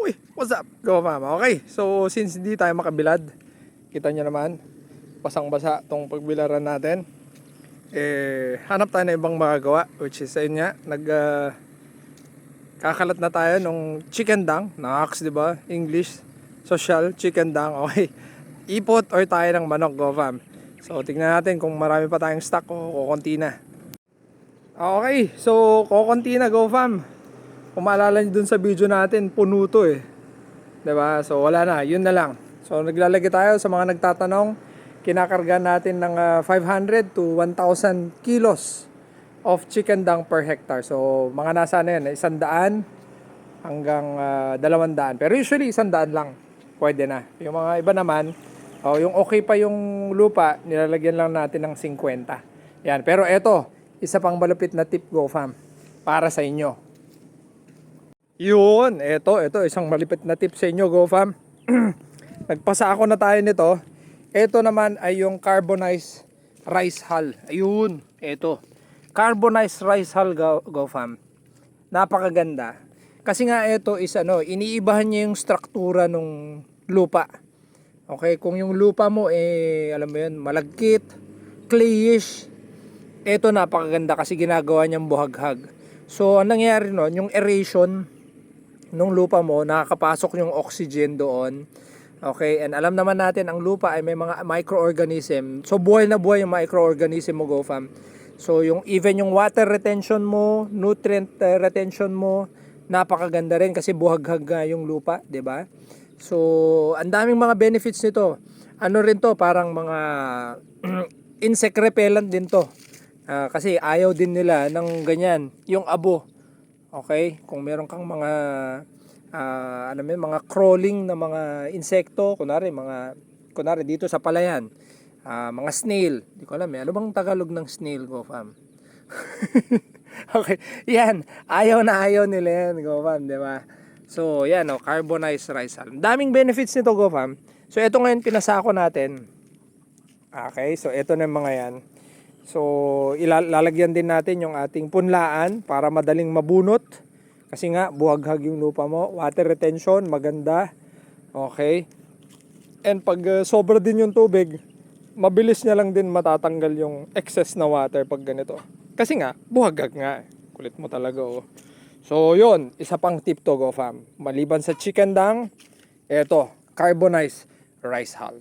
Uy, what's up? Go fam. Okay, so since hindi tayo makabilad, kita nyo naman, basang-basa tong pagbilaran natin. Hanap tayo na ibang magagawa, which is ayun nga, kakalat na tayo nung chicken dang, naks, di ba? English, social, chicken dang. Okay, ipot or tayo ng manok, go fam. So tignan natin kung marami pa tayong stock o kukunti na. Okay, so kukunti na, go fam. Kung maalala nyo dun sa video natin, puno to eh. 'Di ba? So wala na, yun na lang. So naglalagay tayo sa mga nagtatanong, kinakarga natin ng 500 to 1,000 kilos of chicken dung per hectare. So mga nasa na yan, 100 hanggang 200. Pero usually 100 lang, pwede na. Yung mga iba naman, yung okay pa yung lupa, nilalagyan lang natin ng 50. Yan, pero eto, isa pang malupit na tip, go fam, para sa inyo. Yun, eto isang malupit na tip sa inyo, go fam. Nagpasa ako na tayo nito. Ito naman ay yung carbonized rice hull. Ayun, eto. Carbonized rice hull, go fam. Napakaganda. Kasi nga ito is iniibahan niya yung struktura ng lupa. Okay, kung yung lupa mo alam mo yun, malagkit, clayish, ito napakaganda kasi ginagawa niyang buhaghag. So, anong nangyayari nun, yung aeration nung lupa mo, nakakapasok yung oxygen doon. Okay, and alam naman natin ang lupa ay may mga microorganism. So buhay na buhay yung microorganism mo, go fam. So even yung water retention mo, nutrient retention mo, napakaganda rin kasi buhaghag yung lupa, 'di ba? So ang daming mga benefits nito. Ano rin to, parang mga insect repellent din to. Kasi ayaw din nila ng ganyan, yung abo. Okay, kung meron kang mga mga crawling na mga insekto, kunwari dito sa palayan, mga snail, di ko alam ano bang Tagalog ng snail, go fam. Okay, yan, ayaw nila yan, go fam, di ba? So yan, carbonized rice hull. Daming benefits nito, go fam. So ito ngayon pinasako natin. Okay, so ito na yung mga yan. So ilalagyan din natin yung ating punlaan para madaling mabunot. Kasi nga buhaghag yung lupa mo, water retention maganda. Okay? And pag sobra din yung tubig, mabilis niya lang din matatanggal yung excess na water pag ganito. Kasi nga buhaghag nga. Kulit mo talaga, oh. So yun, isa pang tip to, go fam. Maliban sa chicken dung, eto, carbonized rice hull.